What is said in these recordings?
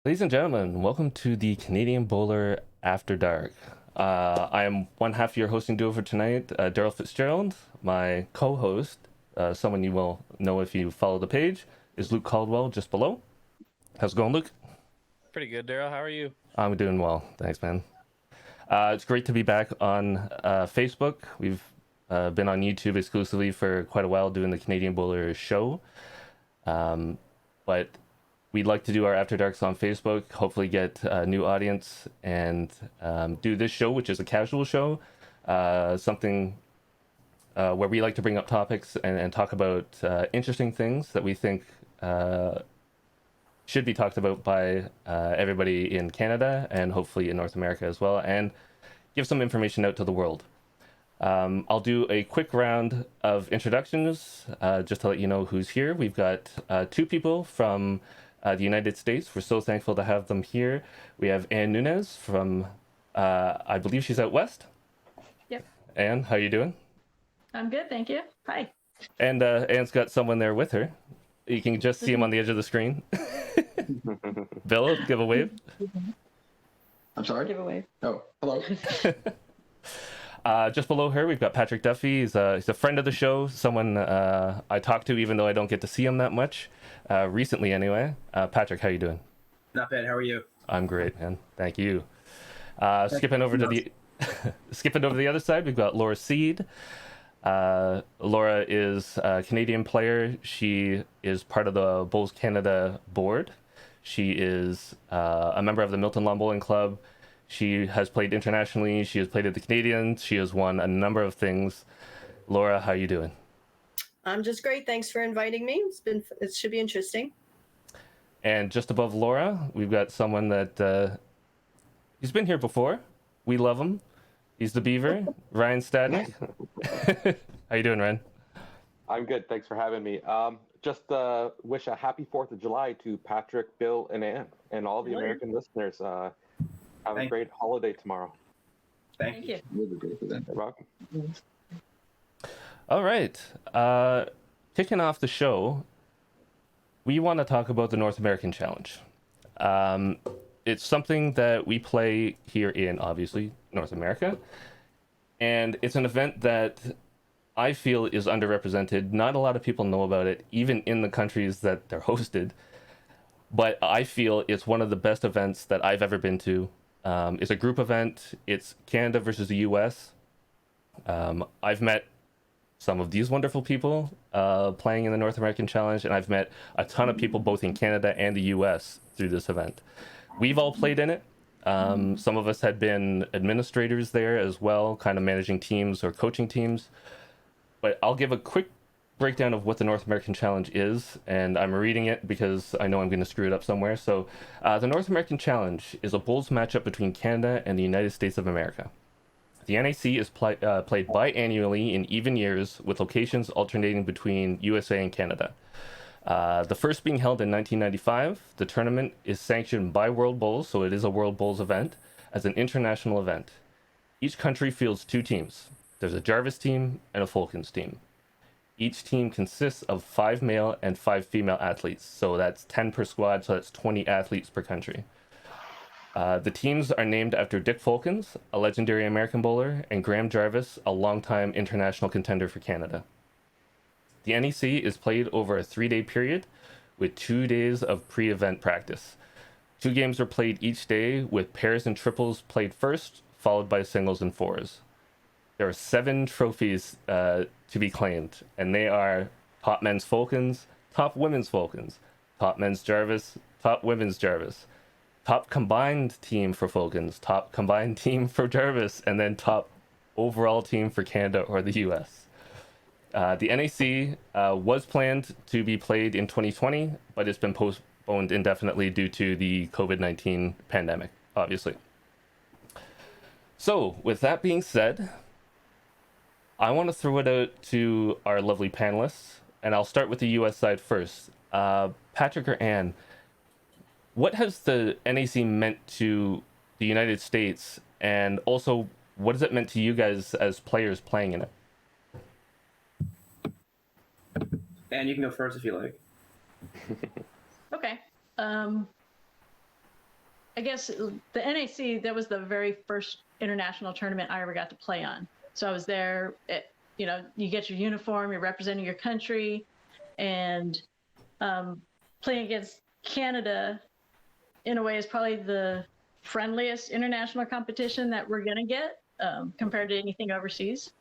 Ladies and gentlemen, welcome to the Canadian Bowler After Dark. I am one half of your hosting duo for tonight, Daryl Fitzgerald. My co-host, someone you will know if you follow the page, is Luke Caldwell, just below. How's it going, Luke? Pretty good, Daryl. How are you? I'm doing well, thanks, man. It's great to be back on Facebook. We've been on YouTube exclusively for quite a while doing the Canadian Bowler show. But we'd like to do our After Darks on Facebook, hopefully get a new audience, and do this show, which is a casual show, something where we like to bring up topics and talk about interesting things that we think should be talked about by everybody in Canada and hopefully in North America as well, and give some information out to the world. I'll do a quick round of introductions just to let you know who's here. We've got two people from the United States. We're so thankful to have them here. We have Ann Nunes from, I believe she's out west. Yep. Ann, how you doing? I'm good, thank you. Hi. And Ann's got someone there with her. You can just see him on the edge of the screen. Bill, give a wave. I'm sorry? Give a wave. Oh, hello. Just below her, we've got Patrick Duffy. He's a friend of the show, someone I talk to even though I don't get to see him that much, recently anyway. Patrick, how you doing? Not bad. How are you? I'm great, man. Thank you. Skipping over to the other side, we've got Laura Seed. Laura is a Canadian player. She is part of the Bowls Canada board. She is a member of the Milton Lawn Bowling Club. She has played internationally. She has played at the Canadians. She has won a number of things. Laura, how you doing? I'm just great. Thanks for inviting me. It should be interesting. And just above Laura, we've got someone that he's been here before. We love him. He's the Beaver, Ryan Stadnyk. How you doing, Ryan? I'm good. Thanks for having me. Just wish a happy 4th of July to Patrick, Bill, and Ann, and all the American listeners. Have a great holiday tomorrow. Thank you. Really great for that. You're welcome. All right. Kicking off the show, we want to talk about the North American Challenge. It's something that we play here in, obviously, North America. And it's an event that I feel is underrepresented. Not a lot of people know about it, even in the countries that they're hosted. But I feel it's one of the best events that I've ever been to. It's a group event. It's Canada versus the US. I've met some of these wonderful people playing in the North American Challenge, and I've met a ton of people both in Canada and the US through this event. We've all played in it. Some of us had been administrators there as well, kind of managing teams or coaching teams. But I'll give a quick breakdown of what the North American Challenge is, and I'm reading it because I know I'm going to screw it up somewhere. So the North American Challenge is a bowls matchup between Canada and the United States of America. The NAC is played biannually in even years, with locations alternating between USA and Canada. The first being held in 1995, the tournament is sanctioned by World Bowls, so it is a World Bowls event, as an international event. Each country fields two teams. There's a Jarvis team and a Falcons team. Each team consists of 5 male and 5 female athletes, so that's 10 per squad, so that's 20 athletes per country. The teams are named after Dick Falcons, a legendary American bowler, and Graham Jarvis, a longtime international contender for Canada. The NEC is played over a 3-day period with 2 days of pre-event practice. 2 games are played each day, with pairs and triples played first, followed by singles and fours. There are 7 trophies to be claimed, and they are top men's Falcons, top women's Falcons, top men's Jarvis, top women's Jarvis, top combined team for Falcons, top combined team for Jarvis, and then top overall team for Canada or the US. The NAC was planned to be played in 2020, but it's been postponed indefinitely due to the COVID-19 pandemic, obviously. So, with that being said, I want to throw it out to our lovely panelists and I'll start with the U.S. side first. Patrick or Anne, what has the NAC meant to the United States, and also what has it meant to you guys as players playing in it? And you can go first if you like. Okay. I guess the NAC, that was the very first international tournament I ever got to play on. So I was there, you get your uniform, you're representing your country, and playing against Canada in a way is probably the friendliest international competition that we're going to get compared to anything overseas.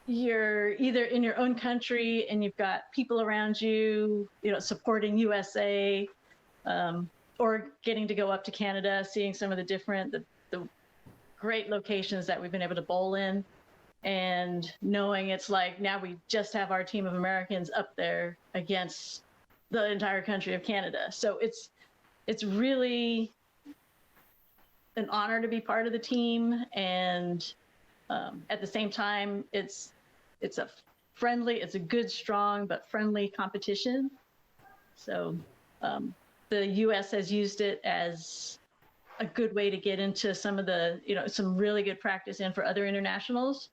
You're either in your own country and you've got people around you, supporting USA, or getting to go up to Canada, seeing some of the great locations that we've been able to bowl in, and knowing it's like now we just have our team of Americans up there against the entire country of Canada. So it's really an honor to be part of the team, and at the same time, it's a good, strong, but friendly competition. So the U.S. has used it as a good way to get into some of the, some really good practice in for other internationals.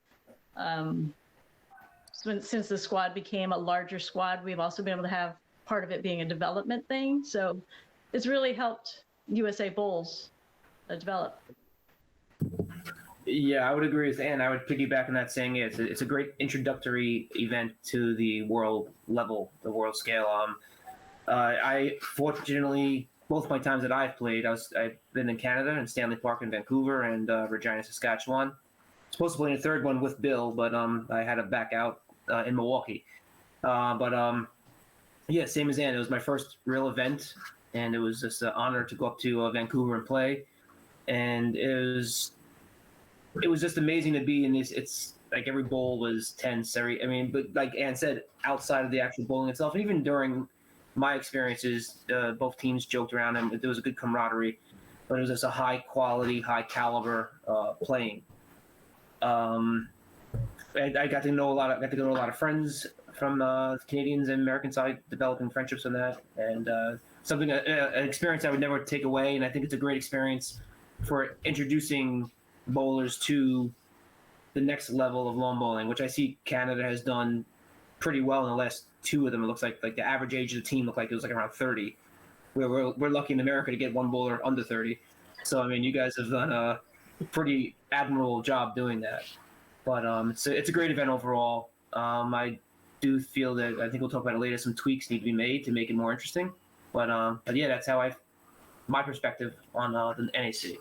Since the squad became a larger squad, we've also been able to have part of it being a development thing. So it's really helped USA Bowls develop. Yeah, I would agree with Ann. I would piggyback on that, saying it's a great introductory event to the world level, the world scale. I fortunately, both my times that I've played, I've been in Canada and Stanley Park in Vancouver and Regina, Saskatchewan. Supposed to play in a third one with Bill, but I had to back out in Milwaukee. Yeah, same as Ann. It was my first real event, and it was just an honor to go up to Vancouver and play. And it was just amazing to be in this. It's like every bowl was tense. But like Ann said, outside of the actual bowling itself, and even during my experiences, both teams joked around and there was a good camaraderie. But it was just a high quality, high caliber playing. I got to know a lot of friends from the Canadians and American side, developing friendships on that, and an experience I would never take away. And I think it's a great experience for introducing bowlers to the next level of lawn bowling, which I see Canada has done pretty well in the last two of them. It looks like the average age of the team looked like it was like around 30. We're lucky in America to get one bowler under 30. So I mean, you guys have done a pretty admirable job doing that. But it's a great event overall. I do feel that, I think we'll talk about it later, some tweaks need to be made to make it more interesting. But yeah, that's how my perspective on the NAC.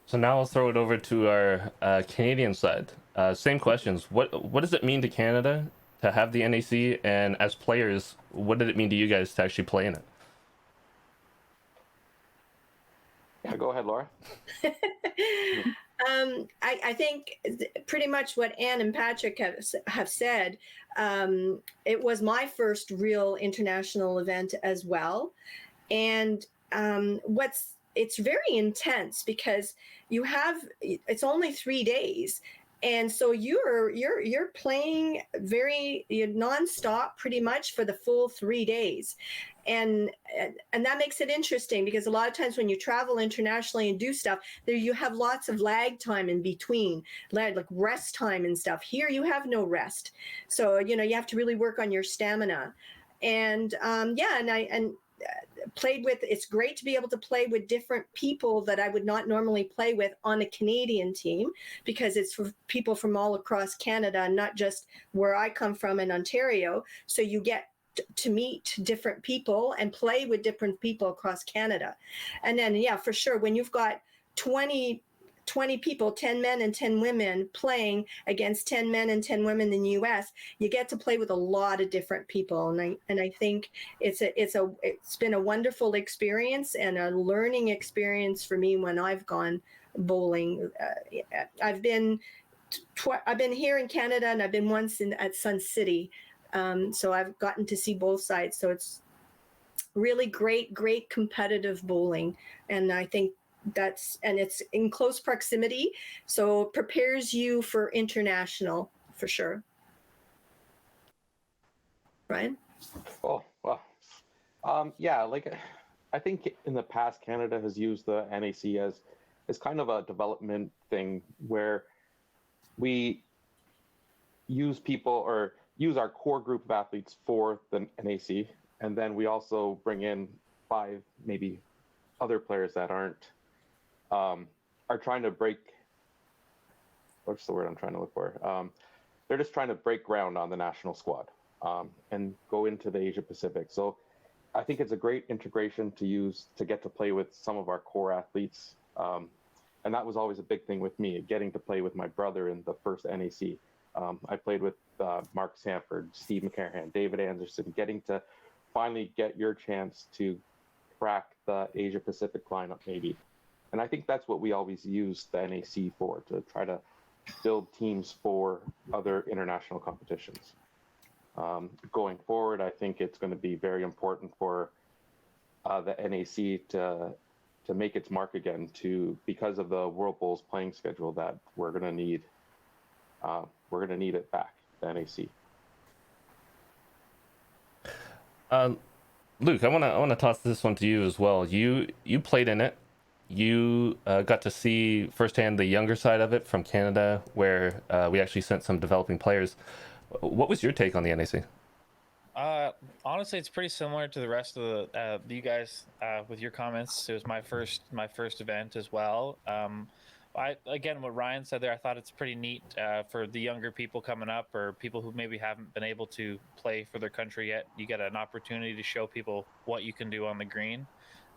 So now I'll throw it over to our Canadian side. Same questions. What does it mean to Canada to have the NAC, and as players, what did it mean to you guys to actually play in it? Yeah, go ahead, Laura. I think pretty much what Ann and Patrick have said. It was my first real international event as well, and it's very intense because it's only 3 days, and so you're playing nonstop pretty much for the full 3 days. And that makes it interesting because a lot of times when you travel internationally and do stuff, there you have lots of lag time in between, like rest time and stuff. Here you have no rest, so you have to really work on your stamina. And played with. It's great to be able to play with different people that I would not normally play with on a Canadian team, because it's for people from all across Canada, not just where I come from in Ontario. So you get to meet different people and play with different people across Canada. And then, yeah, for sure, when you've got 20 people, 10 men and 10 women playing against 10 men and 10 women in the US, you get to play with a lot of different people. And I think it's been a wonderful experience and a learning experience for me when I've gone bowling. I've been here in Canada, and I've been once at Sun City. So I've gotten to see both sides. So it's really great competitive bowling. And I think and it's in close proximity. So it prepares you for international for sure. Ryan? Oh, well, yeah, like I think in the past, Canada has used the NAC as kind of a development thing where we use people or use our core group of athletes for the NAC, and then we also bring in 5 maybe other players that aren't are trying to break. What's the word I'm trying to look for? They're just trying to break ground on the national squad and go into the Asia Pacific. So I think it's a great integration to use to get to play with some of our core athletes. And that was always a big thing with me, getting to play with my brother in the first NAC. I played with Mark Sanford, Steve McCarahan, David Anderson, getting to finally get your chance to crack the Asia Pacific lineup maybe. And I think that's what we always use the NAC for, to try to build teams for other international competitions. Going forward, I think it's going to be very important for the NAC to make its mark again, because of the World Bowls playing schedule that we're going to need. We're going to need it back, the NAC. Luke, I want to toss this one to you as well. You played in it. You got to see firsthand the younger side of it from Canada, where we actually sent some developing players. What was your take on the NAC? Honestly, it's pretty similar to the rest of the you guys with your comments. It was my first event as well. Again, what Ryan said there, I thought it's pretty neat for the younger people coming up, or people who maybe haven't been able to play for their country yet. You get an opportunity to show people what you can do on the green.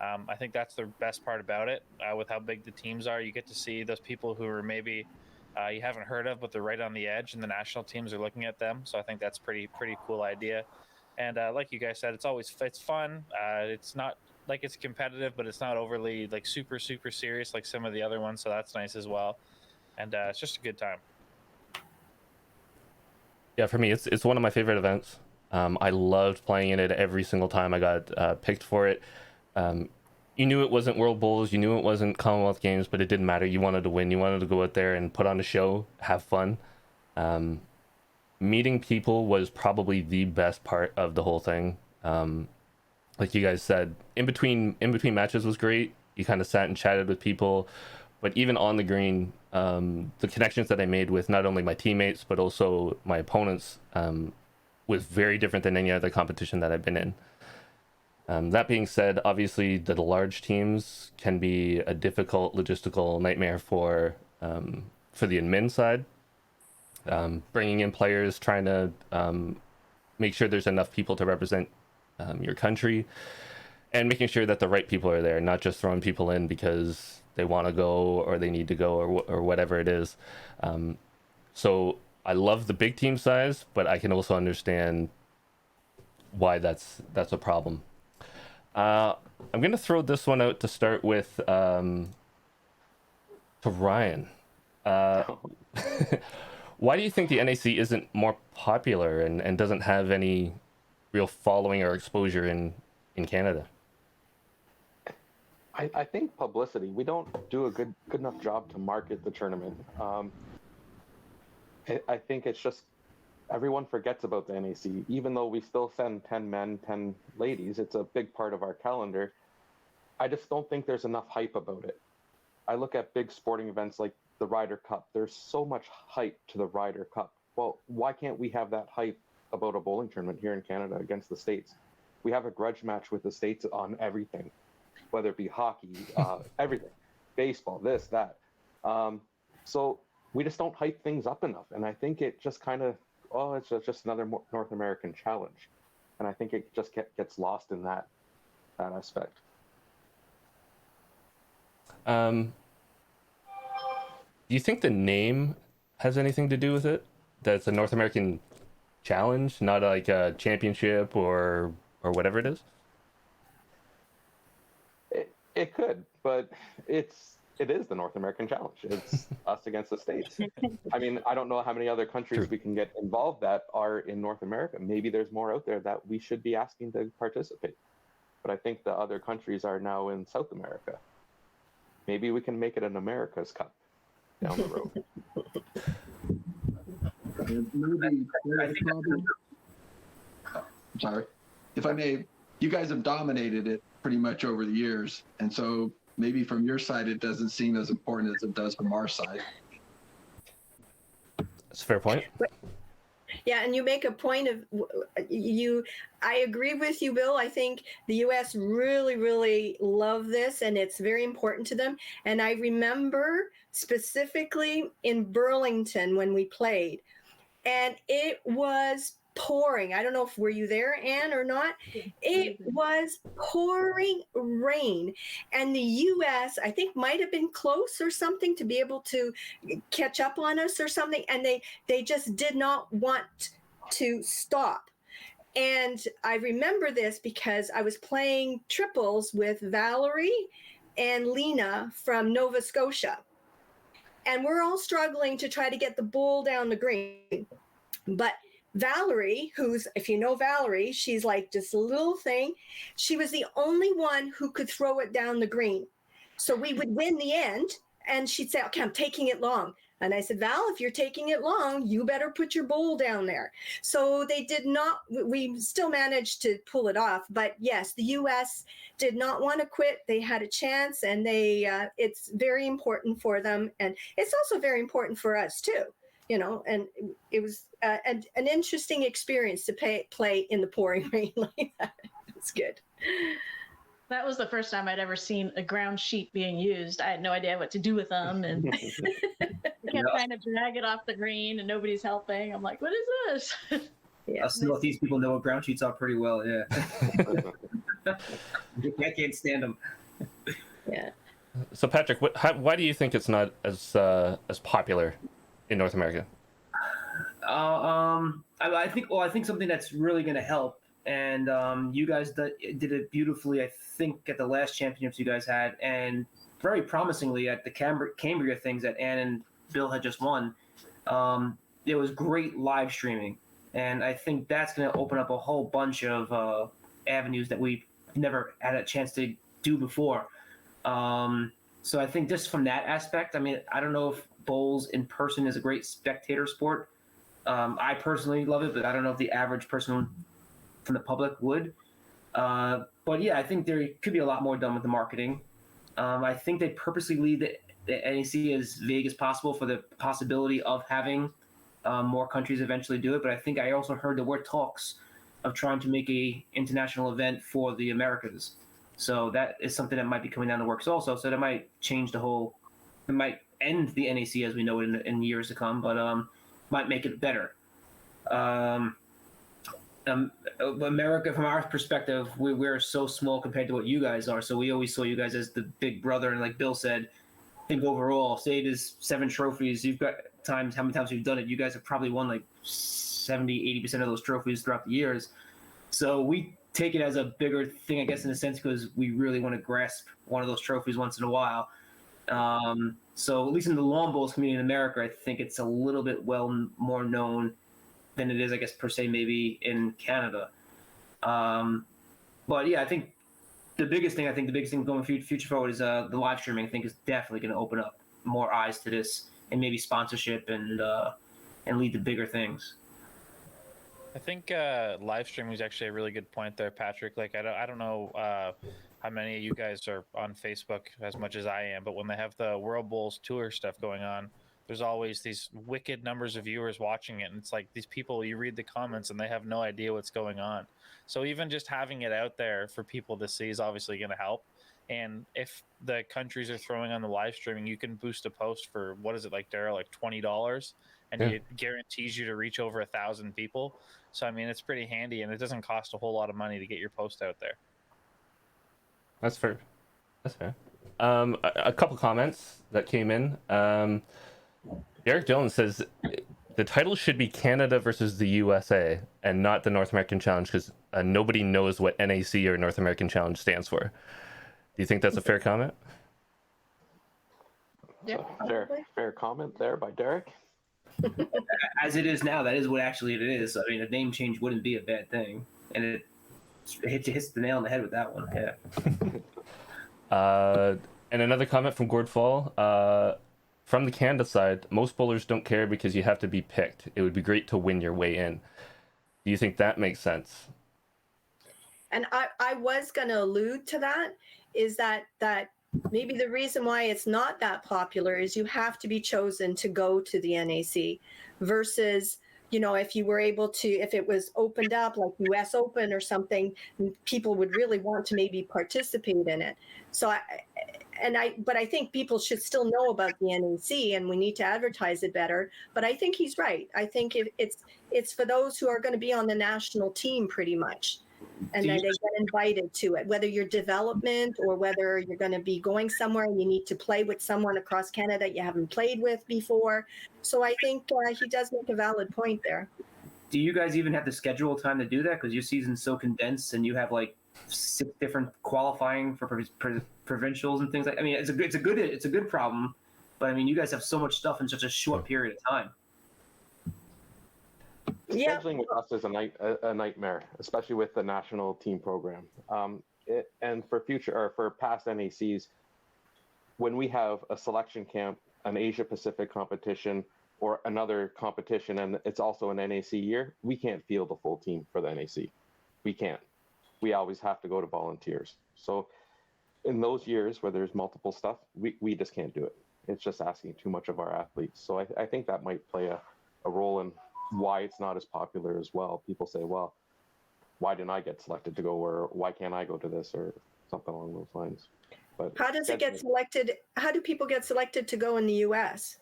I think that's the best part about it. With how big the teams are, you get to see those people who are maybe you haven't heard of, but they're right on the edge, and the national teams are looking at them. So I think that's pretty cool idea. And like you guys said, it's fun. It's not like it's competitive, but it's not overly like super serious like some of the other ones. So that's nice as well. And it's just a good time. Yeah, for me, it's one of my favorite events. I loved playing in it every single time I got picked for it. You knew it wasn't World Bowls, you knew it wasn't Commonwealth Games, but it didn't matter. You wanted to win. You wanted to go out there and put on a show, have fun. Meeting people was probably the best part of the whole thing. Like you guys said, in between matches was great. You kind of sat and chatted with people, but even on the green, the connections that I made with not only my teammates but also my opponents was very different than any other competition that I've been in. That being said, obviously the large teams can be a difficult logistical nightmare for the admin side. Bringing in players, trying to make sure there's enough people to represent your country, and making sure that the right people are there, not just throwing people in because they want to go or they need to go or whatever it is. So I love the big team size, but I can also understand why that's a problem. I'm going to throw this one out to start with to Ryan. Why do you think the NAC isn't more popular and doesn't have any real following or exposure in Canada? I think publicity. We don't do a good enough job to market the tournament. I think it's just everyone forgets about the NAC, even though we still send 10 men, 10 ladies. It's a big part of our calendar. I just don't think there's enough hype about it. I look at big sporting events like the Ryder Cup. There's so much hype to the Ryder Cup. Well, why can't we have that hype about a bowling tournament here in Canada against the States? We have a grudge match with the States on everything, whether it be hockey, everything, baseball, this, that. So we just don't hype things up enough. And I think it just kind of, it's just another North American challenge. And I think it just gets lost in that aspect. Do you think the name has anything to do with it? That it's a North American challenge, not like a championship or whatever it is? It could, but it is the North American challenge. It's us against the States. I mean, I don't know how many other countries True. we can get involved that are in North America. Maybe there's more out there that we should be asking to participate. But I think the other countries are now in South America. Maybe we can make it an America's Cup down the road. sorry, if I may, you guys have dominated it pretty much over the years, and so maybe from your side it doesn't seem as important as it does from our side. That's a fair point. Yeah, and you make a point of you. I agree with you, Bill. I think the U.S. really, really love this, and it's very important to them. And I remember specifically in Burlington when we played, and it was pouring. I don't know if were you there, Anne, or not. It was pouring rain, and the U.S. I think might have been close or something to be able to catch up on us or something, and they just did not want to stop. And I remember this because I was playing triples with Valerie and Lena from Nova Scotia, and we're all struggling to try to get the ball down the green, but Valerie, who's, if you know Valerie, she's like this little thing. She was the only one who could throw it down the green. So we would win the end, and she'd say, okay, I'm taking it long. And I said, Val, if you're taking it long, you better put your bowl down there. So they did not, we still managed to pull it off. But yes, the U.S. did not want to quit. They had a chance, and it's very important for them. And it's also very important for us too. And it was an interesting experience to play in the pouring rain like that. It's good. That was the first time I'd ever seen a ground sheet being used. I had no idea what to do with them, and I kept trying to drag it off the green, and nobody's helping. I'm like, what is this? Yeah. Us Northeast people know what ground sheets are pretty well. Yeah. I can't stand them. Yeah. So Patrick, why do you think it's not as popular in North America? I think something that's really going to help, and you guys did it beautifully. I think at the last championships you guys had, and very promisingly at the Cambria things that Ann and Bill had just won. There was great live streaming, and I think that's going to open up a whole bunch of avenues that we've never had a chance to do before. So I think just from that aspect, I mean, I don't know if bowls in person is a great spectator sport. I personally love it, but I don't know if the average person from the public would. But yeah, I think there could be a lot more done with the marketing. I think they purposely leave the NEC as vague as possible for the possibility of having more countries eventually do it. But I think I also heard there were talks of trying to make a international event for the Americas. So that is something that might be coming down the works also. So that might change it might end the NEC as we know it in years to come, but might make it better. America, from our perspective, we're so small compared to what you guys are. So we always saw you guys as the big brother. And like Bill said, I think overall, say it is 7 trophies. You've got how many times you've done it. You guys have probably won like 70, 80% of those trophies throughout the years. So we take it as a bigger thing, I guess, in a sense, because we really want to grasp one of those trophies once in a while. So at least in the lawn bowls community in America, I think it's a little bit more known than it is, I guess, per se, maybe in Canada. But yeah, I think the biggest thing going future forward is the live streaming. I think is definitely going to open up more eyes to this, and maybe sponsorship and lead to bigger things. I think live streaming is actually a really good point there, Patrick. Like, I don't know how many of you guys are on Facebook as much as I am, but when they have the World Bowls Tour stuff going on, there's always these wicked numbers of viewers watching it. And it's like these people, you read the comments and they have no idea what's going on. So even just having it out there for people to see is obviously going to help. And if the countries are throwing on the live streaming, you can boost a post for, what is it like, Daryl, like $20, and it guarantees you to reach over 1,000 people. So, I mean, it's pretty handy, and it doesn't cost a whole lot of money to get your post out there. That's fair. That's fair. A couple comments that came in. Derek Jones says the title should be Canada versus the USA and not the North American Challenge, because nobody knows what NAC or North American Challenge stands for. Do you think that's a fair comment? Yeah, fair comment there by Derek. As it is now, that is what actually it is. I mean, a name change wouldn't be a bad thing, and it hits the nail on the head with that one. Yeah. And another comment from Gord Fall. From the Canada side, most bowlers don't care because you have to be picked. It would be great to win your way in. Do you think that makes sense? And I was going to allude to that, is that maybe the reason why it's not that popular is you have to be chosen to go to the NAC versus, you know, if you were able to, if it was opened up like US Open or something, people would really want to maybe participate in it. So but I think people should still know about the NAC, and we need to advertise it better. But I think he's right. I think it's for those who are going to be on the national team pretty much, and then they get invited to it, whether you're development or whether you're going to be going somewhere and you need to play with someone across Canada you haven't played with before. So I think he does make a valid point there. Do you guys even have the schedule time to do that? Because your season's so condensed, and you have like 6 different qualifying for provincials and things like. I mean, it's a good problem, but I mean, you guys have so much stuff in such a short period of time. Yeah. Scheduling with us is a nightmare, especially with the national team program. And for past NACs, when we have a selection camp, an Asia Pacific competition, or another competition, and it's also an NAC year, we can't field the full team for the NAC. We can't. We always have to go to volunteers. So in those years where there's multiple stuff, we just can't do it. It's just asking too much of our athletes. So I think that might play a role in why it's not as popular as well. People say, well, why didn't I get selected to go, or why can't I go to this, or something along those lines. But how does it get selected? How do people get selected to go in the US?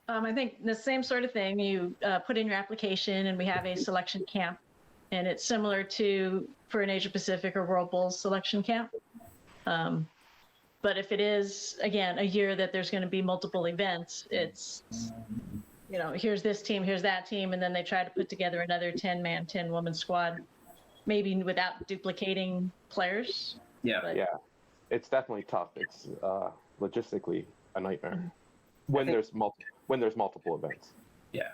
I think the same sort of thing. You put in your application, and we have a selection camp, and it's similar to for an Asia Pacific or World Bowls selection camp. But if it is, again, a year that there's going to be multiple events, it's, you know, here's this team, here's that team, and then they try to put together another 10-man, 10-woman squad, maybe without duplicating players. Yeah. But, yeah, it's definitely tough. It's logistically a nightmare when there's multiple events. Yeah,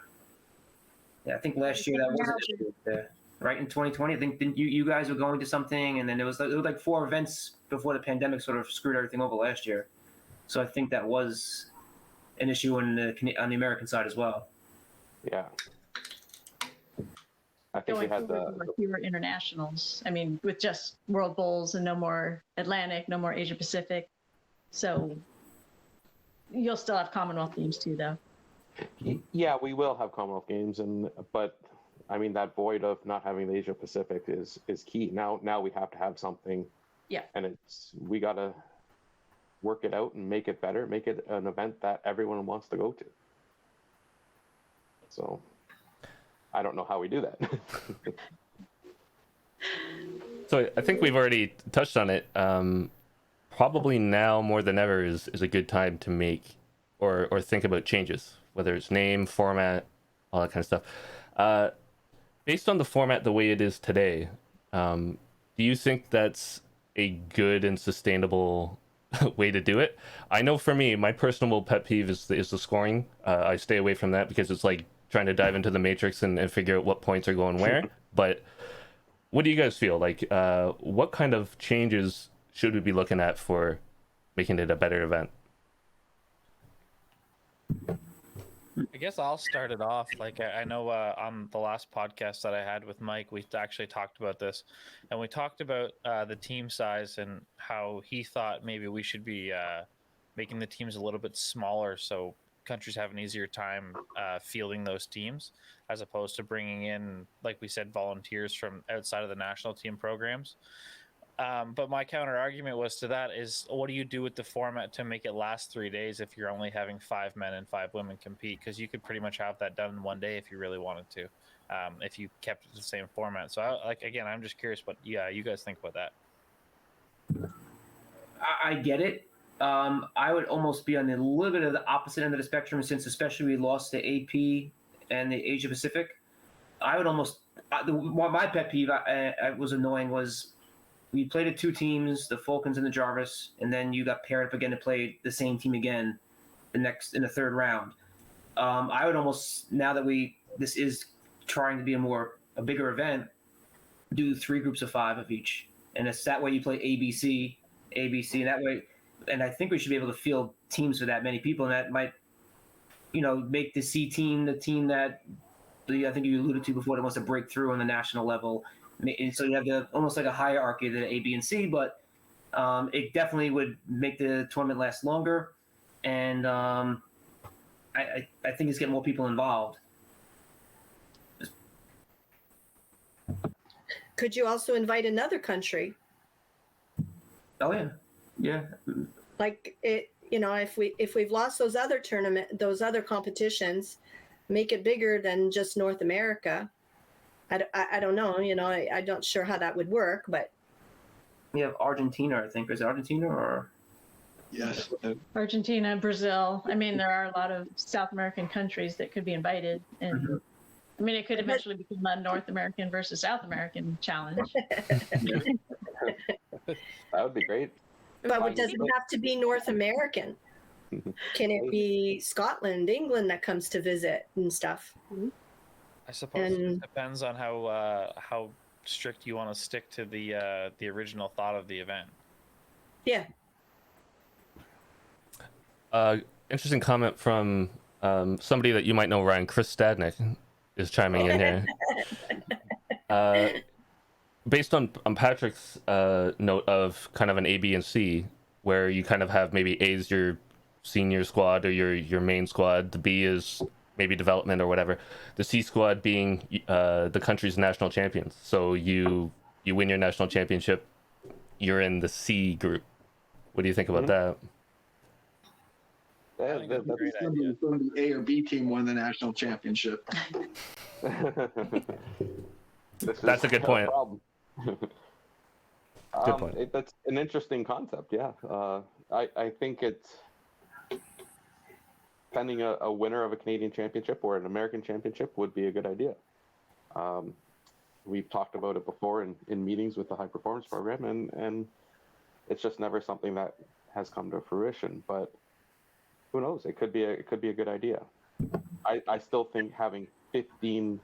I think last year that was an issue. Right in 2020, I think you guys were going to something, and then there was like 4 events before the pandemic sort of screwed everything over last year. So I think that was an issue on the American side as well. Yeah, I think we had fewer internationals. I mean, with just World Bowls and no more Atlantic, no more Asia Pacific. So you'll still have Commonwealth games too, though. Yeah, we will have Commonwealth games, but I mean that void of not having the Asia Pacific is key. Now we have to have something. Yeah. And we gotta work it out and make it better, make it an event that everyone wants to go to. So I don't know how we do that. So I think we've already touched on it. Probably now more than ever is a good time to make or think about changes, whether it's name, format, all that kind of stuff. Based on the format the way it is today, do you think that's a good and sustainable way to do it? I know for me, my personal pet peeve is the scoring. I stay away from that because it's like trying to dive into the matrix and figure out what points are going where. But what do you guys feel like? What kind of changes should we be looking at for making it a better event? I guess I'll start it off. Like I know on the last podcast that I had with Mike, we actually talked about this, and we talked about the team size and how he thought maybe we should be making the teams a little bit smaller so countries have an easier time fielding those teams, as opposed to bringing in, like we said, volunteers from outside of the national team programs. But my counter argument was to that is, what do you do with the format to make it last 3 days if you're only having 5 men and 5 women compete? Because you could pretty much have that done in one day if you really wanted to, if you kept it the same format. So I'm just curious what you guys think about that. I get it. I would almost be on a little bit of the opposite end of the spectrum, since especially we lost the AP and the Asia Pacific. I would almost my pet peeve was annoying was, we played at 2 teams, the Falcons and the Jarvis, and then you got paired up again to play the same team again in the 3rd round. I would almost, now that this is trying to be a bigger event, do 3 groups of 5 of each, and it's that way you play ABC, and that way, and I think we should be able to field teams for that many people, and that might, make the C team the team that I think you alluded to before that wants to break through on the national level, So you have almost like a hierarchy of the A, B, and C, but it definitely would make the tournament last longer, and I think it's getting more people involved. Could you also invite another country? Oh yeah. Like it, if we've lost those other competitions, make it bigger than just North America. I don't know. I'm not sure how that would work, but We have Argentina, I think. Is it Argentina or? Yes. Argentina, Brazil. I mean, there are a lot of South American countries that could be invited, and Mhm. I mean, it could eventually become a North American versus South American challenge. That would be great. but it doesn't have to be North American. Can it be Scotland, England that comes to visit and stuff? I suppose it And- depends on how strict you want to stick to the original thought of the event. Yeah. Interesting comment from somebody that you might know, Ryan. Chris Stadnyk is chiming in here. Based on Patrick's note of kind of an A, B, and C, where you kind of have maybe A is your senior squad or your main squad, the B is maybe development or whatever, the C squad being the country's national champions. So you win your national championship, you're in the C group. What do you think about that? I think that's a great Somebody idea. from the A or B team won the national championship. That's a good point. Problem. Good point. That's an interesting concept. Yeah, I think it's finding a winner of a Canadian championship or an American championship would be a good idea. We've talked about it before in meetings with the high performance program, and it's just never something that has come to fruition. But who knows? It could be a good idea. I still think having 15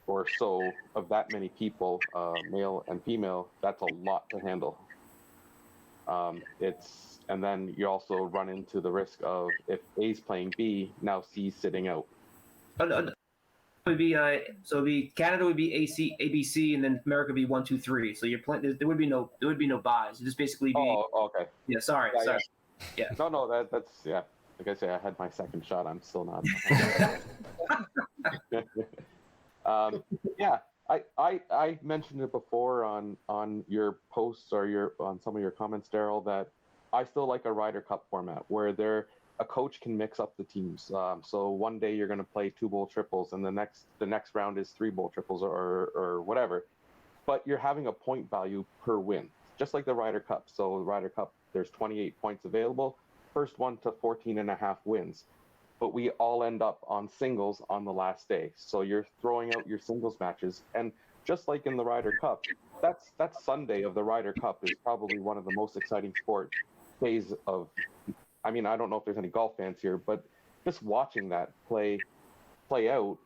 or so of that many people, male and female, that's a lot to handle. And then you also run into the risk of if A's playing B, now C's sitting out. It would be so it'd be Canada would be A B C, and then America would be 1 2 3. So you're playing. There would be no buys. It'd just basically be. Oh, okay. Yeah, sorry. Yeah. No, that's yeah. Like I say, I had my second shot. I'm still not. Yeah, I mentioned it before on your posts or on some of your comments, Daryl, that I still like a Ryder Cup format where a coach can mix up the teams. So one day you're going to play 2 bowl triples, and the next round is 3 bowl triples or whatever. But you're having a point value per win, just like the Ryder Cup. So the Ryder Cup, there's 28 points available. First one to 14.5 wins. But we all end up on singles on the last day. So you're throwing out your singles matches. And just like in the Ryder Cup, that Sunday of the Ryder Cup is probably one of the most exciting days of. I mean, I don't know if there's any golf fans here, but just watching that play out,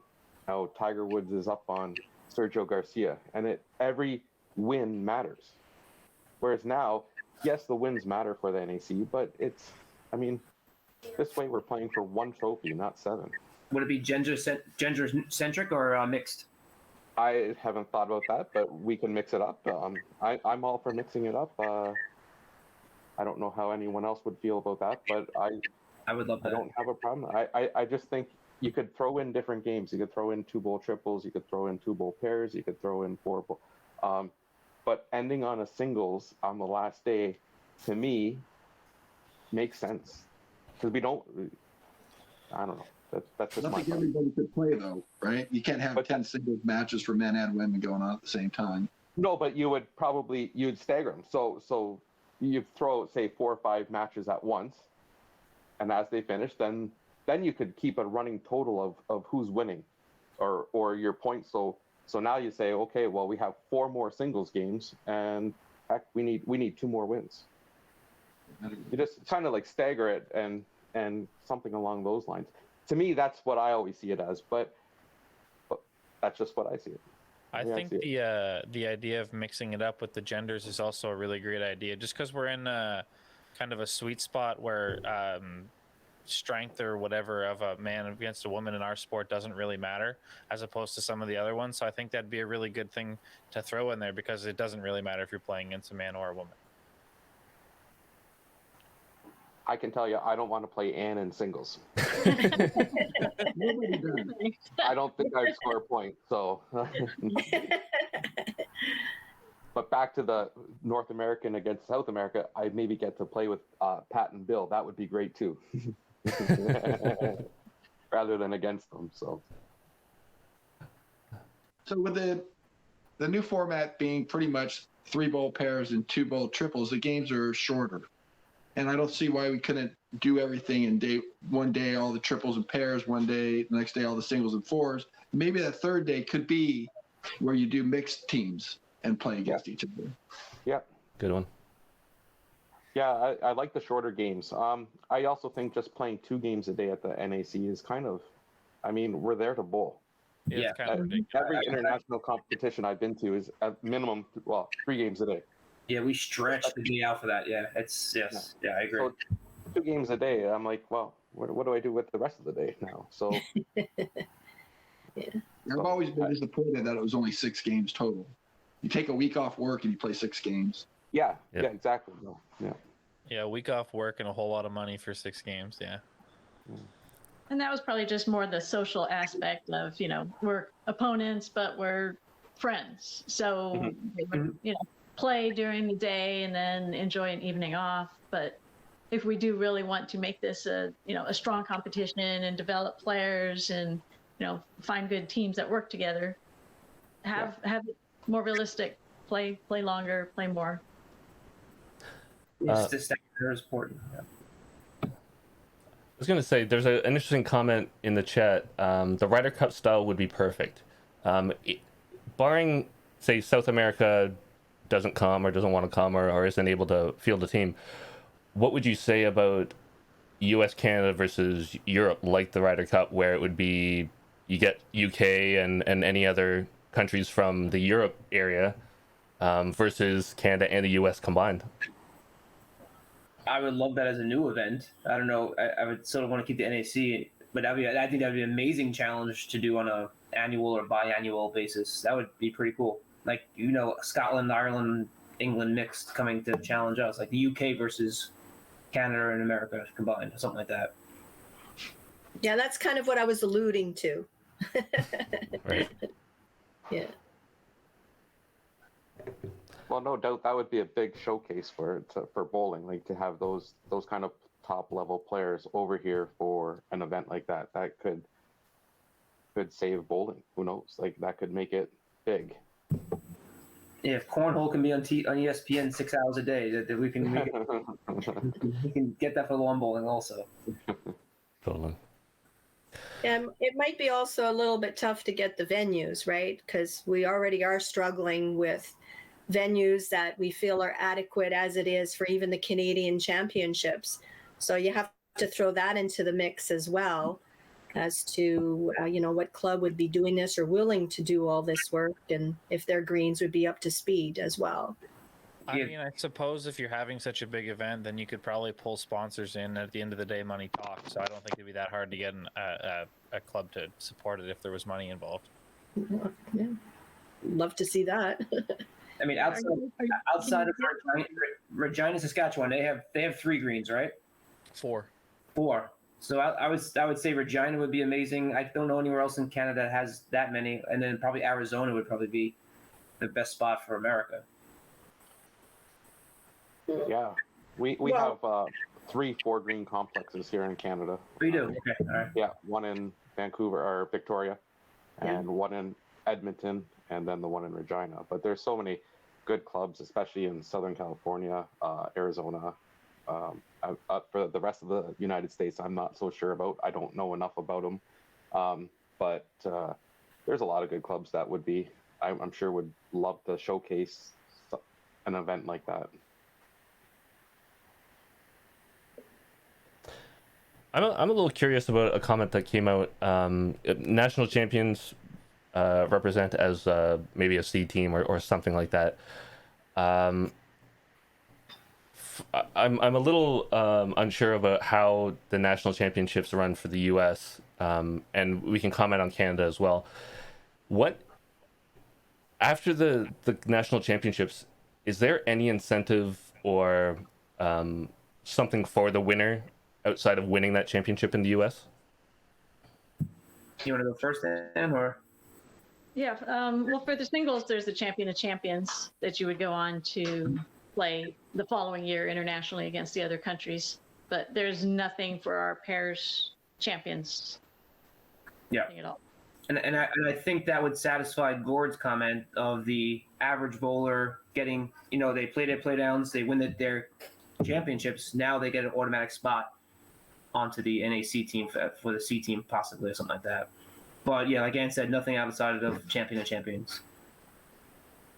how Tiger Woods is up on Sergio Garcia, and every win matters. Whereas now, yes, the wins matter for the NAC, but this way we're playing for 1 trophy, not 7. Would it be gender centric or mixed? I haven't thought about that, but we can mix it up. I'm all for mixing it up. I don't know how anyone else would feel about that, but I would love that. I don't have a problem. I just think you could throw in different games. You could throw in 2 bowl triples. You could throw in 2 bowl pairs. You could throw in 4 bowl. But ending on a singles on the last day, to me, makes sense. Because I don't know. That's just I my don't think thought. everybody could play though, right? You can't have 10 singles matches for men and women going on at the same time. No, but you'd stagger them. So you throw, say, 4 or 5 matches at once, and as they finish, then you could keep a running total of who's winning, or your points. So now you say, okay, well, we have 4 more singles games, and heck, we need 2 more wins. You just kind of like stagger it and something along those lines. To me, that's what I always see it as, but that's just what I see it. I think the idea of mixing it up with the genders is also a really great idea, just because we're in kind of a sweet spot where strength or whatever of a man against a woman in our sport doesn't really matter, as opposed to some of the other ones. So I think that'd be a really good thing to throw in there, because it doesn't really matter if you're playing against a man or a woman. I can tell you, I don't want to play Anne in singles. Nobody does. I don't think I'd score a point. So, but back to the North American against South America, I maybe get to play with Pat and Bill. That would be great too, rather than against them. So with the new format being pretty much 3 bowl pairs and 2 bowl triples, the games are shorter. And I don't see why we couldn't do everything in one day, all the triples and pairs, one day, the next day, all the singles and fours. Maybe that third day could be where you do mixed teams and play against each other. yeah, Good one. yeah, I like the shorter games. I also think just playing 2 games a day at the NAC is kind of, I mean, we're there to bowl. It's kind of ridiculous. Every international competition I've been to is at minimum, 3 games a day. Yeah, we stretch the day out for that. Yeah, it's yes. Yeah, I agree. So 2 games a day, I'm like, well, what do I do with the rest of the day now? So I've always been disappointed that it was only 6 games total. You take a week off work and you play 6 games. yeah, Yep. yeah, exactly. No, yeah. Yeah, a week off work and a whole lot of money for 6 games. Yeah. And that was probably just more the social aspect of, we're opponents, but we're friends. So they would, play during the day and then enjoy an evening off. But if we do really want to make this a strong competition and develop players and, find good teams that work together, have it more realistic, play longer, play more. It's just is important. Yeah. I was going to say, there's an interesting comment in the chat. The Ryder Cup style would be perfect. Barring, say, South America doesn't come or doesn't want to come or isn't able to field a team, what would you say about US, Canada versus Europe, like the Ryder Cup, where it would be you get UK and any other countries from the Europe area versus Canada and the US combined? I would love that as a new event. I don't know. I would sort of want to keep the NAC, but I think that'd be an amazing challenge to do on a annual or biannual basis. That would be pretty cool. Like, Scotland, Ireland, England mixed coming to challenge us, like the UK versus Canada and America combined, something like that. Yeah, that's kind of what I was alluding to. Right. Yeah. Well, no doubt that would be a big showcase for bowling, like to have those kind of top level players over here for an event like that. That could save bowling. Who knows? Like, that could make it big. Yeah, if cornhole can be on ESPN 6 hours a day, that we can we can get that for lawn bowling also. Totally. And it might be also a little bit tough to get the venues, right? Because we already are struggling with venues that we feel are adequate as it is for even the Canadian championships. So you have to throw that into the mix as well, as to what club would be doing this or willing to do all this work, and if their greens would be up to speed as well. I mean, I suppose if you're having such a big event, then you could probably pull sponsors in. At the end of the day, money talks. So I don't think it'd be that hard to get a club to support it if there was money involved. Yeah. Love to see that. I mean, outside of Regina, Saskatchewan, they have 3 greens, right? 4. 4. So I would say Regina would be amazing. I don't know anywhere else in Canada that has that many, and then probably Arizona would probably be the best spot for America. Yeah, we have 3 4-green complexes here in Canada. We do. Okay. All right. Yeah, one in Vancouver or Victoria, and one in Edmonton, and then the one in Regina. But there's so many good clubs, especially in Southern California, Arizona. For the rest of the United States, I'm not so sure about. I don't know enough about them. But there's a lot of good clubs that would be, I'm sure, would love to showcase an event like that. I'm a little curious about a comment that came out. National champions represent as maybe a C team or something like that. I'm a little unsure about how the national championships run for the U.S. And we can comment on Canada as well. What after the national championships, is there any incentive or something for the winner outside of winning that championship in the U.S.? You want to go first, Dan, or? Yeah, well, for the singles, there's the Champion of Champions that you would go on to play the following year internationally against the other countries. But there's nothing for our pairs champions. Yeah. Nothing at all. And I think that would satisfy Gord's comment of the average bowler getting, they play their play downs, they win their championships. Now they get an automatic spot onto the NAC team for the C team, possibly, or something like that. But yeah, like Ann said, nothing outside of Champion of Champions.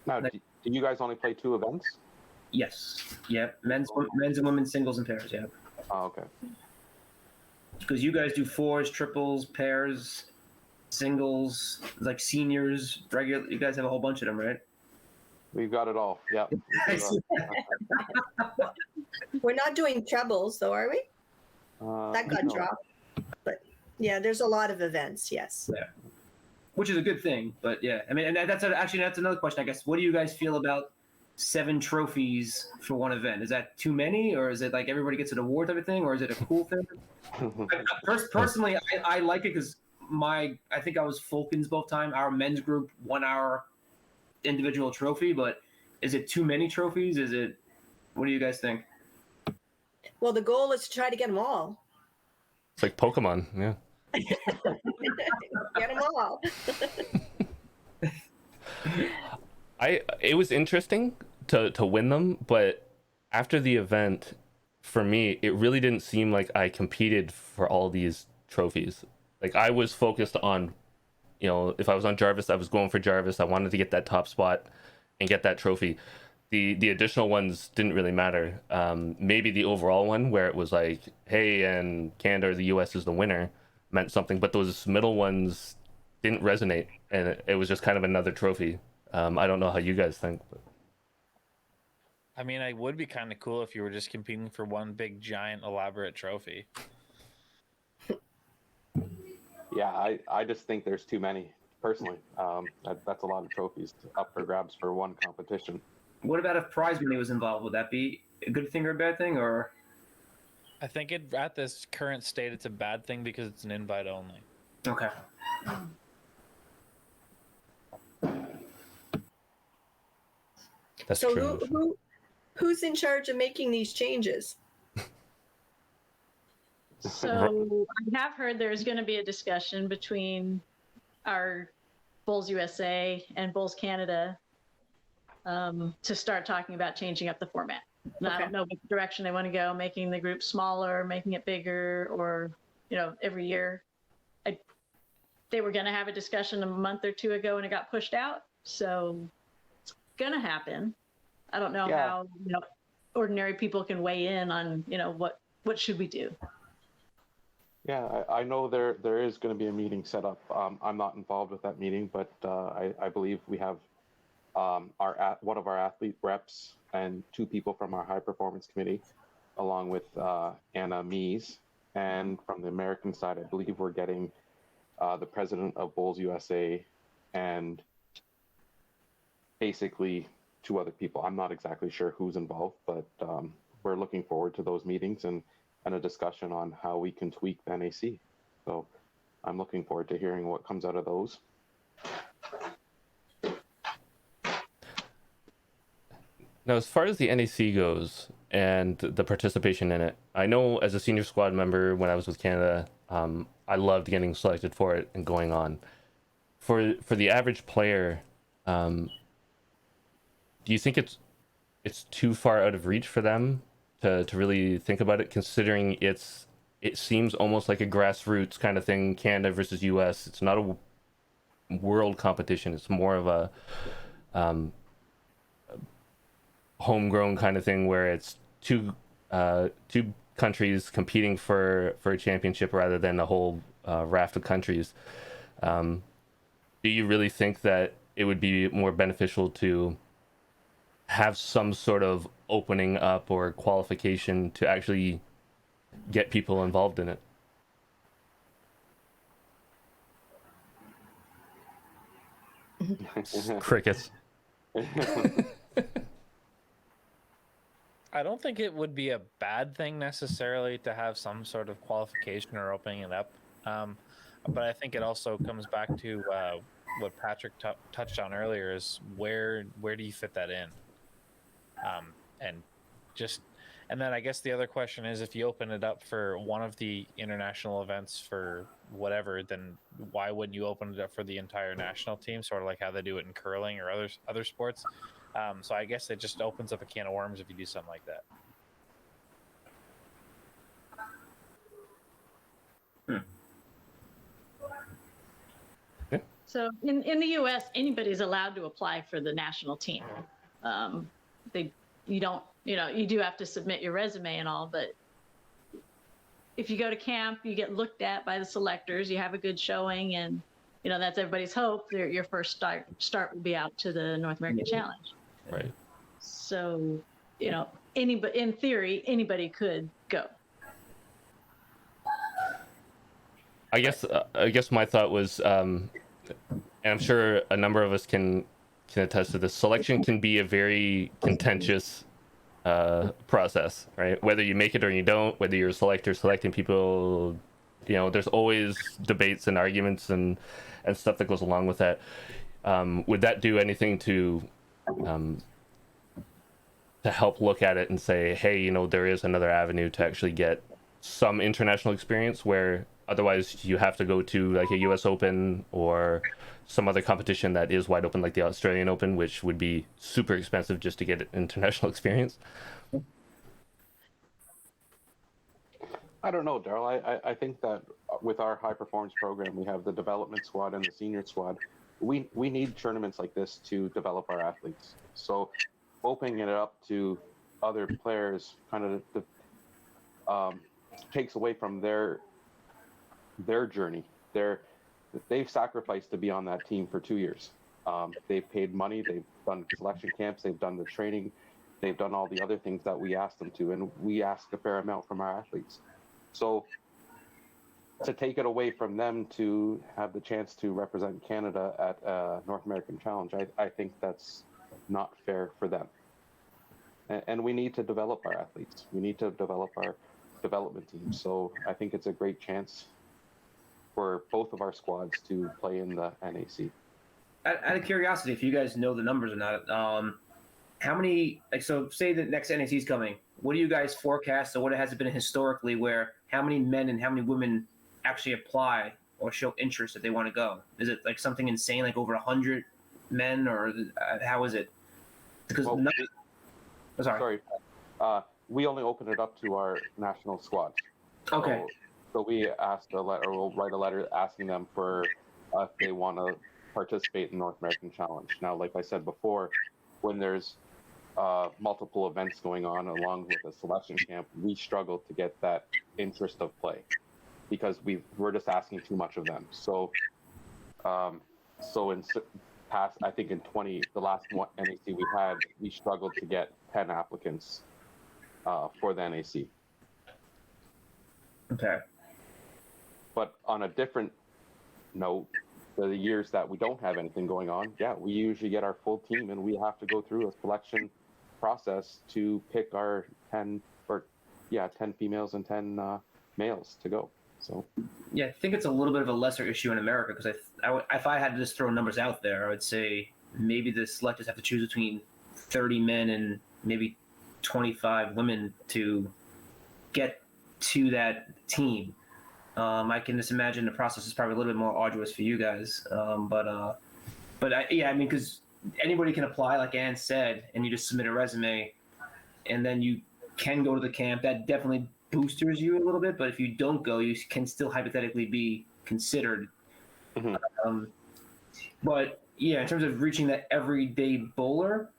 Now, do you guys only play 2 events? Yes. Yeah. Men's and women's singles and pairs. Yeah. Oh, okay. Because you guys do fours, triples, pairs, singles, like seniors, regular. You guys have a whole bunch of them, right? We've got it all. Yeah. We're not doing trebles, though, are we? That got no. dropped. But yeah, there's a lot of events. Yes. Yeah. Which is a good thing, but yeah, I mean, and that's another question, I guess. What do you guys feel about 7 trophies for one event? Is that too many, or is it like everybody gets an award type of thing, or is it a cool thing? Personally, I like it because I think I was Fulkins both time. Our men's group won our individual trophy, but is it too many trophies? What do you guys think? Well, the goal is to try to get them all. It's like Pokemon, yeah. Get them all. It was interesting to win them, but after the event, for me, it really didn't seem like I competed for all these trophies. Like, I was focused on, if I was on Jarvis, I was going for Jarvis. I wanted to get that top spot and get that trophy. The additional ones didn't really matter. Maybe the overall one where it was like, hey, and Canada or the US is the winner meant something, but those middle ones didn't resonate, and it was just kind of another trophy. I don't know how you guys think. But... I mean, it would be kind of cool if you were just competing for one big, giant, elaborate trophy. Yeah, I just think there's too many, personally. That's a lot of trophies up for grabs for one competition. What about if prize money was involved? Would that be a good thing or a bad thing, or? I think at this current state, it's a bad thing because it's an invite only. Okay. That's So true. who's in charge of making these changes? So I have heard there's going to be a discussion between our Bulls USA and Bulls Canada to start talking about changing up the format. And I don't know which direction they want to go, making the group smaller, making it bigger, or, every year. They were going to have a discussion a month or 2 ago and it got pushed out. So it's going to happen. I don't know how, ordinary people can weigh in on, what should we do? Yeah, I know there is going to be a meeting set up. I'm not involved with that meeting, but I believe we have one of our athlete reps and 2 people from our high performance committee, along with Anna Mees. And from the American side, I believe we're getting the president of Bulls USA and basically 2 other people. I'm not exactly sure who's involved, but we're looking forward to those meetings and a discussion on how we can tweak the NAC. So I'm looking forward to hearing what comes out of those. Now, as far as the NAC goes and the participation in it, I know as a senior squad member when I was with Canada, I loved getting selected for it and going on. For the average player, do you think it's too far out of reach for them to really think about it, considering it seems almost like a grassroots kind of thing, Canada versus US? It's not a world competition. It's more of a homegrown kind of thing where it's two countries competing for a championship rather than a whole raft of countries. Do you really think that it would be more beneficial to have some sort of opening up or qualification to actually get people involved in it. Crickets. I don't think it would be a bad thing necessarily to have some sort of qualification or opening it up. But I think it also comes back to what Patrick touched on earlier is where do you fit that in? And just and then I guess the other question is if you open it up for one of the international events for whatever, then why wouldn't you open it up for the entire national team, sort of like how they do it in curling or other sports? So I guess it just opens up a can of worms if you do something like that. So in the U.S., anybody's allowed to apply for the national team. You do have to submit your resume and all, but if you go to camp, you get looked at by the selectors, you have a good showing, and that's everybody's hope. Your first start will be out to the North American Challenge. Right. So, anybody, in theory, anybody could go. I guess my thought was, and I'm sure a number of us can attest to this. Selection can be a very contentious process, right? Whether you make it or you don't, whether you're a selector selecting people, there's always debates and arguments and stuff that goes along with that. Would that do anything to help look at it and say, hey, there is another avenue to actually get some international experience where otherwise you have to go to like a US Open or some other competition that is wide open, like the Australian Open, which would be super expensive just to get international experience? I don't know, Daryl. I think that with our high performance program, we have the development squad and the senior squad. We need tournaments like this to develop our athletes. So opening it up to other players kind of takes away from their journey. They've sacrificed to be on that team for 2 years. They've paid money, they've done selection camps, they've done the training, they've done all the other things that we asked them to, and we ask a fair amount from our athletes. So to take it away from them to have the chance to represent Canada at North American Challenge, I think that's not fair for them. And we need to develop our athletes. We need to develop our development team. So I think it's a great chance for both of our squads to play in the NAC. Out of curiosity, if you guys know the numbers or not, how many, so say the next NAC is coming, what do you guys forecast, or what has it been historically, where how many men and how many women actually apply or show interest that they want to go? Is it like something insane, like over 100 men, or how is it? Because we only open it up to our national squad. Okay. So we we'll write a letter asking them for if they want to participate in North American Challenge. Now, like I said before, when there's multiple events going on along with a selection camp, we struggle to get that interest of play because we're just asking too much of them. So in past, I think in the last NAC we had, we struggled to get 10 applicants for the NAC. Okay. But on a different note, the years that we don't have anything going on, we usually get our full team, and we have to go through a selection process to pick our 10 females and 10 males to go. So yeah, I think it's a little bit of a lesser issue in America because if I had to just throw numbers out there, I would say maybe the selectors have to choose between 30 men and maybe 25 women to get to that team. I can just imagine the process is probably a little bit more arduous for you guys. But because anybody can apply, like Ann said, and you just submit a resume, and then you can go to the camp. That definitely boosters you a little bit. But if you don't go, you can still hypothetically be considered. Mm-hmm. But yeah, in terms of reaching that everyday bowler,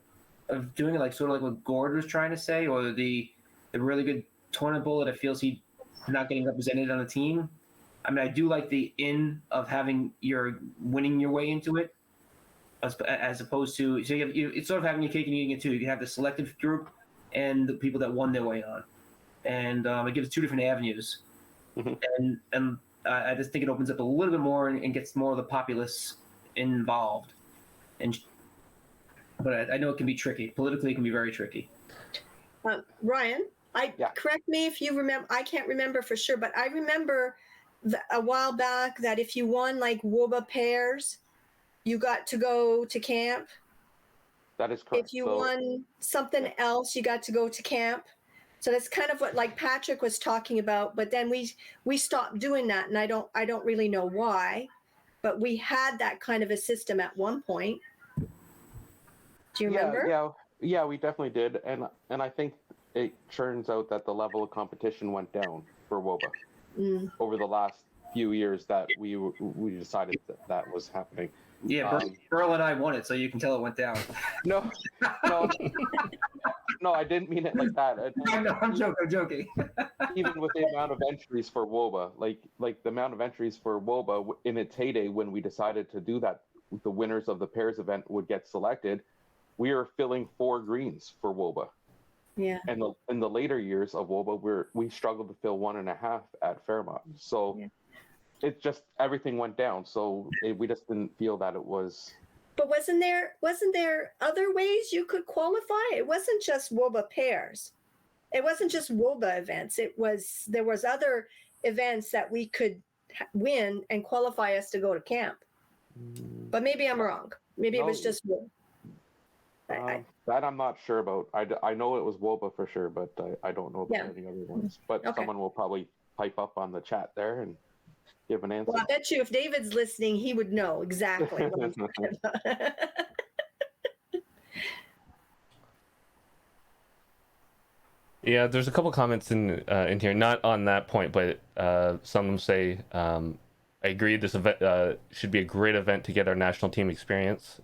of doing it like sort of like what Gord was trying to say, or the really good tournament bowler that feels he's not getting represented on the team. I mean, I do like the of having winning your way into it, as opposed to it's sort of having your cake and eating it too. You can have the selective group, and the people that won their way on, and it gives two different avenues, and I just think it opens up a little bit more and gets more of the populace involved, but I know it can be tricky. Politically, it can be very tricky. Ryan, correct me if you remember. I can't remember for sure, but I remember a while back that if you won like WOBA pairs, you got to go to camp. That is correct. If you won something else, you got to go to camp. So that's kind of what like Patrick was talking about. But then we stopped doing that, and I don't really know why, but we had that kind of a system at one point. Do you remember? Yeah, we definitely did, and I think it turns out that the level of competition went down for WOBA over the last few years that we decided that was happening. Yeah, Burl and I won it, so you can tell it went down. No, I didn't mean it like that. I'm joking. Even with the amount of entries for WOBA, like the amount of entries for WOBA in its heyday when we decided to do that, the winners of the pairs event would get selected. We were filling 4 greens for WOBA. Yeah. And in the later years of WOBA, we struggled to fill 1.5 at Fairmont. So it just everything went down. So we just didn't feel that it was. But wasn't there other ways you could qualify? It wasn't just WOBA pairs. It wasn't just WOBA events. There was other events that we could win and qualify us to go to camp. But maybe I'm wrong. Maybe it was just WOBA. That I'm not sure about. I know it was WOBA for sure, but I don't know about any other ones. But someone will probably pipe up on the chat there and give an answer. Well, I bet you if David's listening, he would know exactly what I'm talking about. Yeah, there's a couple comments in here, not on that point, but some of them say, I agree this event should be a great event to get our national team experience.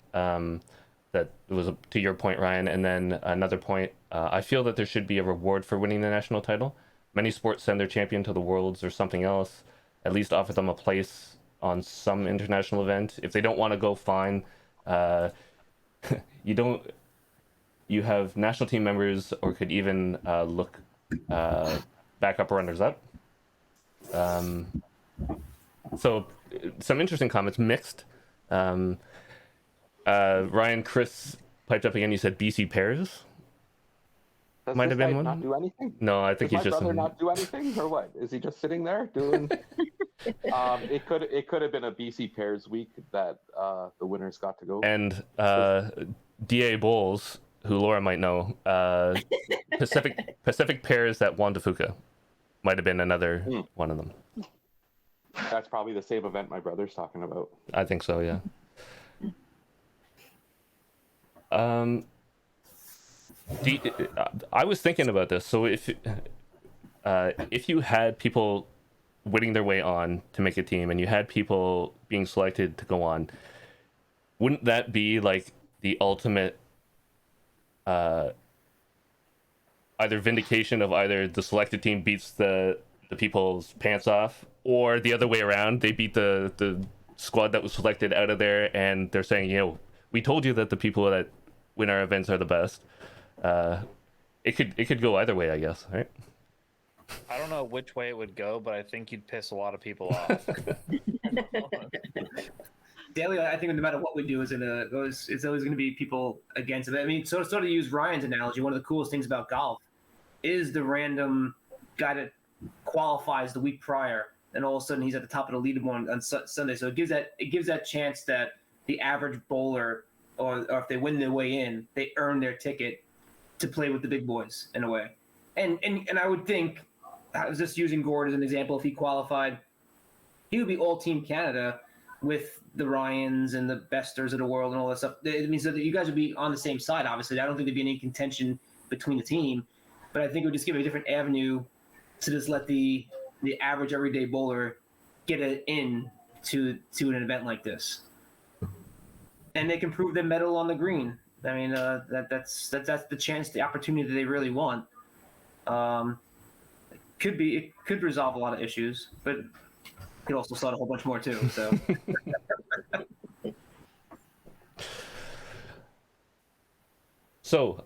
That was to your point, Ryan. And then another point, I feel that there should be a reward for winning the national title. Many sports send their champion to the Worlds or something else, at least offer them a place on some international event. If they don't want to go, fine. You have national team members, or could even look backup runners up. So some interesting comments, mixed. Ryan, Chris piped up again. You said BC pairs. Might have been one. Not do anything? No, I think Does he's just. My brother not do anything, or what? Is he just sitting there doing? It could have been a BC pairs week that the winners got to go. And DA Bowles, who Laura might know, Pacific pairs at Juan de Fuca might have been another one of them. That's probably the same event my brother's talking about. I think so, yeah. I was thinking about this. So if you had people winning their way on to make a team, and you had people being selected to go on, wouldn't that be like the ultimate either vindication of either the selected team beats the people's pants off, or the other way around, they beat the squad that was selected out of there, and they're saying, we told you that the people that win our events are the best. It could go either way, I guess, right? I don't know which way it would go, but I think you'd piss a lot of people off. Daily, I think no matter what we do, it's always going to be people against it. I mean, sort of use Ryan's analogy. One of the coolest things about golf is the random guy that qualifies the week prior, and all of a sudden he's at the top of the leaderboard on Sunday. So it gives that chance that the average bowler, or if they win their way in, they earn their ticket to play with the big boys in a way. And I would think, I was just using Gord as an example, if he qualified, he would be all Team Canada with the Ryans and the Besters of the world and all that stuff. It means that you guys would be on the same side, obviously. I don't think there'd be any contention between the team, but I think it would just give a different avenue to just let the average everyday bowler get it in to an event like this. And they can prove their medal on the green. I mean, that's the chance, the opportunity that they really want. It could resolve a lot of issues, but it could also start a whole bunch more too. So,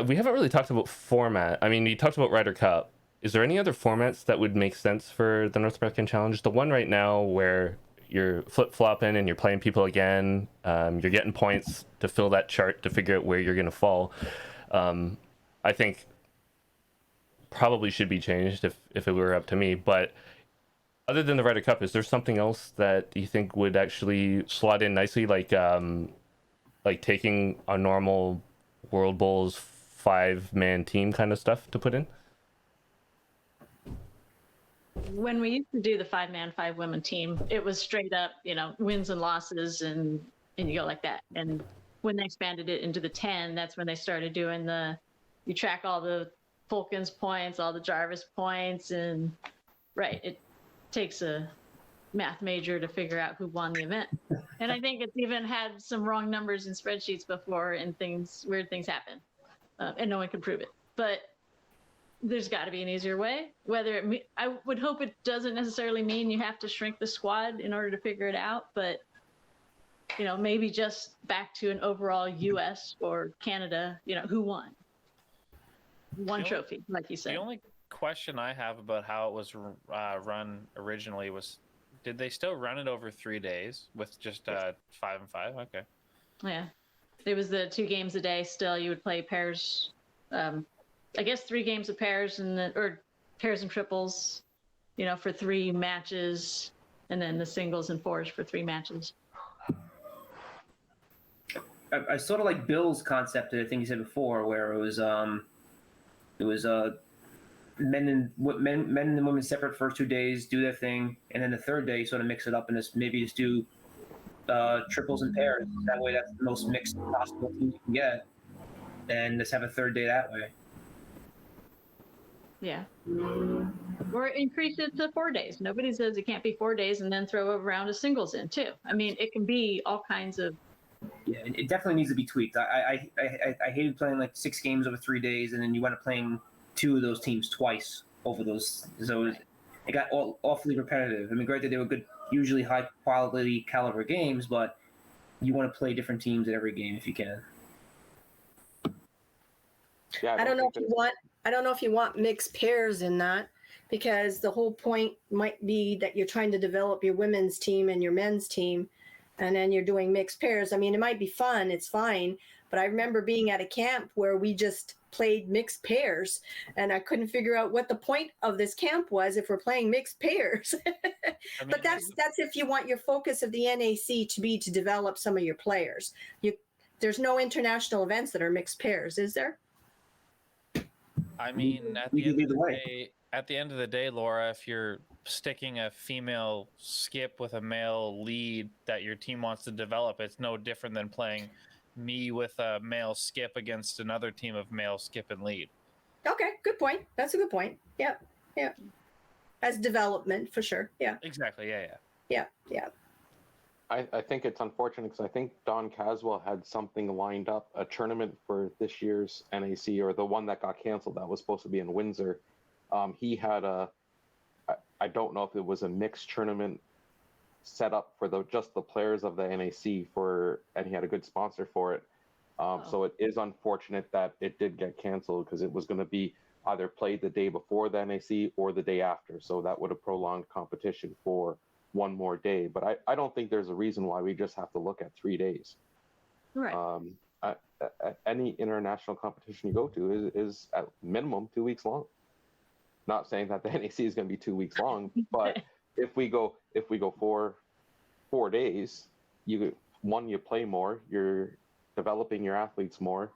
we haven't really talked about format. I mean, you talked about Ryder Cup. Is there any other formats that would make sense for the North American Challenge? The one right now where you're flip-flopping and you're playing people again, you're getting points to fill that chart to figure out where you're going to fall. I think probably should be changed if it were up to me. But other than the Ryder Cup, is there something else that you think would actually slot in nicely, like taking a normal World Bowls 5-man team kind of stuff to put in? When we used to do the 5-man, 5-women team, it was straight up, wins and losses, and you go like that. And when they expanded it into the 10, that's when they started doing you track all the Fulkins points, all the Jarvis points, and right, it takes a math major to figure out who won the event. And I think it's even had some wrong numbers in spreadsheets before, and weird things happen, and no one can prove it. But there's got to be an easier way. I would hope it doesn't necessarily mean you have to shrink the squad in order to figure it out, but maybe just back to an overall U.S. or Canada, who won one trophy, like you said. The only question I have about how it was run originally was, did they still run it over 3 days with just 5 and 5? Okay. Yeah, it was the 2 games a day. Still, you would play pairs. I guess 3 games of pairs or pairs and triples, for 3 matches, and then the singles and fours for 3 matches. I sort of like Bill's concept that I think you said before, where it was men and women separate first 2 days, do their thing, and then the 3rd day sort of mix it up and just do triples and pairs. That way, that's the most mixed possible team you can get, and just have a 3rd day that way. Yeah. Or increase it to 4 days. Nobody says it can't be 4 days, and then throw a round of singles in too. I mean, it can be all kinds of. Yeah, it definitely needs to be tweaked. I hated playing like 6 games over 3 days, and then you went up playing 2 of those teams twice over those. So it got awfully repetitive. I mean, granted, they were good, usually high quality caliber games, but you want to play different teams at every game if you can. Yeah, I don't know if you want mixed pairs in that, because the whole point might be that you're trying to develop your women's team and your men's team, and then you're doing mixed pairs. I mean, it might be fun, it's fine, but I remember being at a camp where we just played mixed pairs, and I couldn't figure out what the point of this camp was if we're playing mixed pairs. But that's if you want your focus of the NAC to be to develop some of your players. There's no international events that are mixed pairs, is there? I mean, at the end of the day, Laura, if you're sticking a female skip with a male lead that your team wants to develop, it's no different than playing me with a male skip against another team of male skip and lead. Okay, good point. That's a good point. Yeah. As development, for sure. Yeah. Exactly. Yeah. I think it's unfortunate because I think Don Caswell had something lined up, a tournament for this year's NAC, or the one that got canceled that was supposed to be in Windsor. He had I don't know if it was a mixed tournament set up for just the players of the NAC and he had a good sponsor for it. So it is unfortunate that it did get canceled, because it was going to be either played the day before the NAC or the day after. So that would have prolonged competition for one more day. But I don't think there's a reason why we just have to look at 3 days. Right. Any international competition you go to is at minimum 2 weeks long. Not saying that the NAC is going to be 2 weeks long, but if we go 4 days, you play more, you're developing your athletes more.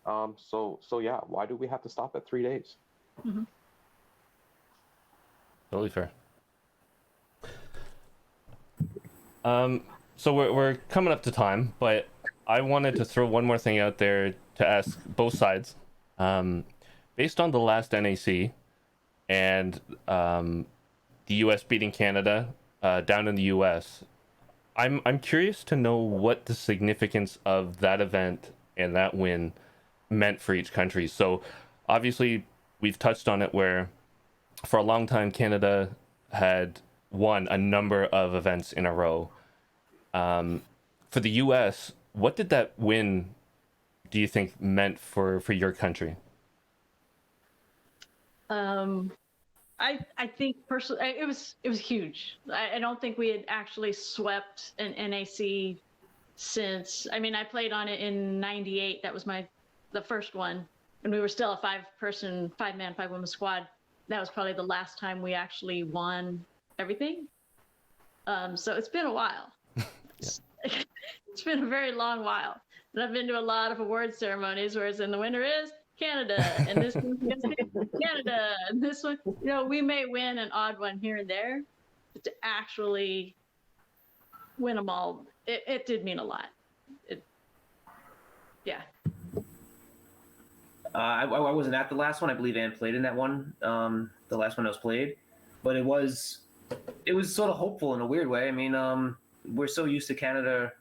So yeah, why do we have to stop at 3 days? Mm-hmm. Totally fair. So we're coming up to time, but I wanted to throw one more thing out there to ask both sides. Based on the last NAC and the US beating Canada down in the US, I'm curious to know what the significance of that event and that win meant for each country. So obviously we've touched on it, where for a long time Canada had won a number of events in a row. For the US, what did that win do you think meant for your country? I think personally it was huge. I don't think we had actually swept an NAC since, I mean, I played on it in '98. That was the first one, and we were still a 5-person, 5-man, 5-woman squad. That was probably the last time we actually won everything. So it's been a while. It's been a very long while. And I've been to a lot of award ceremonies where it's in the winner is Canada, and this one is Canada, and this one, we may win an odd one here and there, but to actually win them all, it did mean a lot. Yeah. I wasn't at the last one. I believe Ann played in that one, the last one that was played, but it was sort of hopeful in a weird way. I mean, we're so used to Canada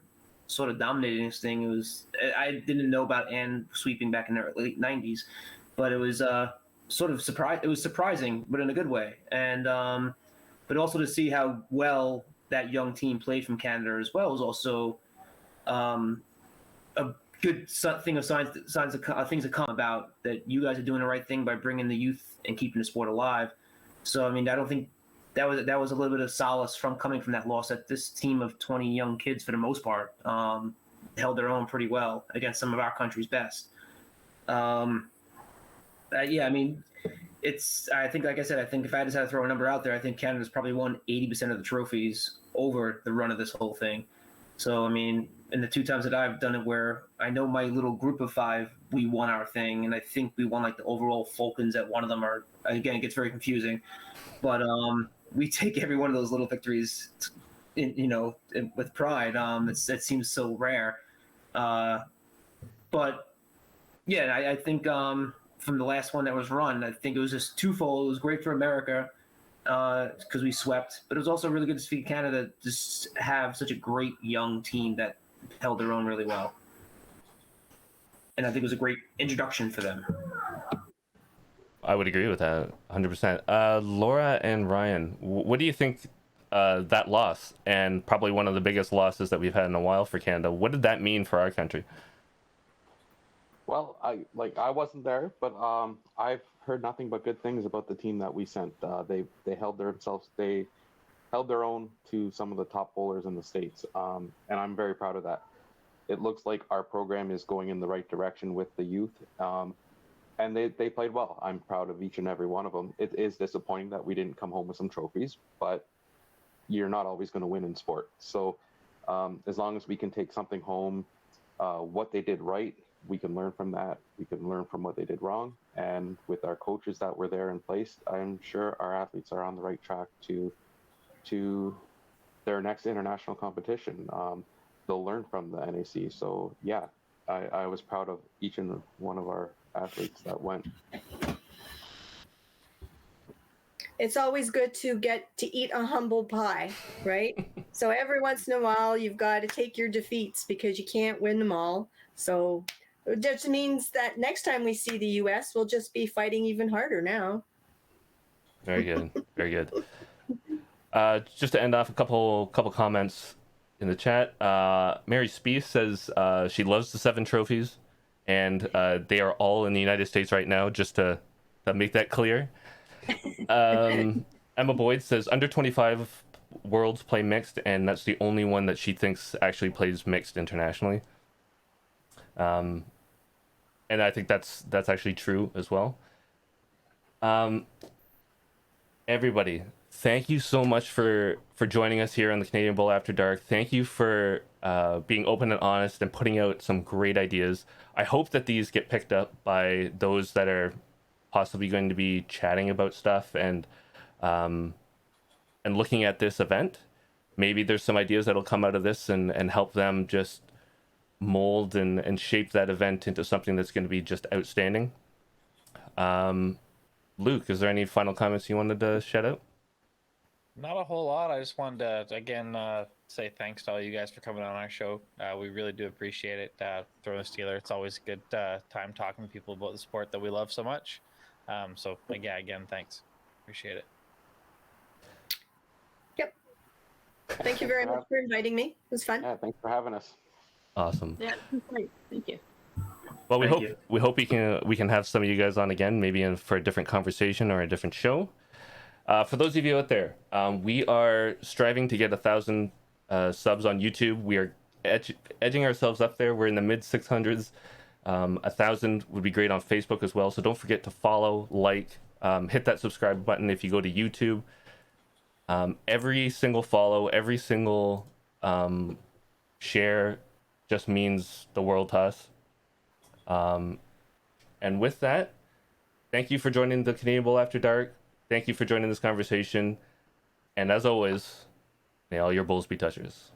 sort of dominating this thing. I didn't know about Ann sweeping back in the late '90s, but it was sort of It was surprising, but in a good way, and but also to see how well that young team played from Canada as well was also a good thing of things to come about, that you guys are doing the right thing by bringing the youth and keeping the sport alive. So I mean, I don't think that was a little bit of solace from coming from that loss, that this team of 20 young kids, for the most part, held their own pretty well against some of our country's best. Yeah, I mean, I think, like I said, I think if I just had to throw a number out there, I think Canada's probably won 80% of the trophies over the run of this whole thing. So, I mean, in the 2 times that I've done it, where I know my little group of 5, we won our thing, and I think we won like the overall Falcons at one of them. Are, again, it gets very confusing, but we take every one of those little victories, with pride. It seems so rare, but yeah, I think from the last one that was run, I think it was just twofold. It was great for America because we swept, but it was also really good to see Canada just have such a great young team that held their own really well. And I think it was a great introduction for them. I would agree with that 100%. Laura and Ryan, what do you think that loss, and probably one of the biggest losses that we've had in a while for Canada, what did that mean for our country? Well, I wasn't there, but I've heard nothing but good things about the team that we sent. They held their own to some of the top bowlers in the States, and I'm very proud of that. It looks like our program is going in the right direction with the youth, and they played well. I'm proud of each and every one of them. It is disappointing that we didn't come home with some trophies, but you're not always going to win in sport. So as long as we can take something home, what they did right, we can learn from that. We can learn from what they did wrong. And with our coaches that were there in place, I'm sure our athletes are on the right track to their next international competition. They'll learn from the NAC. So yeah, I was proud of each and one of our athletes that went. It's always good to get to eat a humble pie, right? So every once in a while, you've got to take your defeats because you can't win them all. So it just means that next time we see the U.S., we'll just be fighting even harder now. Very good. Very good. Just to end off, a couple comments in the chat. Mary Spieth says she loves the 7 trophies, and they are all in the United States right now, just to make that clear. Emma Boyd says under 25 worlds play mixed, and that's the only one that she thinks actually plays mixed internationally. And I think that's actually true as well. Everybody, thank you so much for joining us here on the Canadian Bowl After Dark. Thank you for being open and honest and putting out some great ideas. I hope that these get picked up by those that are possibly going to be chatting about stuff and looking at this event. Maybe there's some ideas that'll come out of this and help them just mold and shape that event into something that's going to be just outstanding. Luke, is there any final comments you wanted to shout out? Not a whole lot. I just wanted to again say thanks to all you guys for coming on our show. We really do appreciate it. Throwing this together, it's always a good time talking to people about the sport that we love so much. So yeah, again, thanks. Appreciate it. Yep. Thank you very much for inviting me. It was fun. Yeah, thanks for having us. Awesome. Yeah, great. Thank you. Well, we Thank hope you. we can have some of you guys on again, maybe for a different conversation or a different show. For those of you out there, we are striving to get 1,000 subs on YouTube. We are edging ourselves up there. We're in the mid 600s. 1,000 would be great on Facebook as well. So don't forget to follow, like, hit that subscribe button if you go to YouTube. Every single follow, every single share just means the world to us. And with that, thank you for joining the Canadian Bowl After Dark. Thank you for joining this conversation. And as always, may all your bowls be touchers.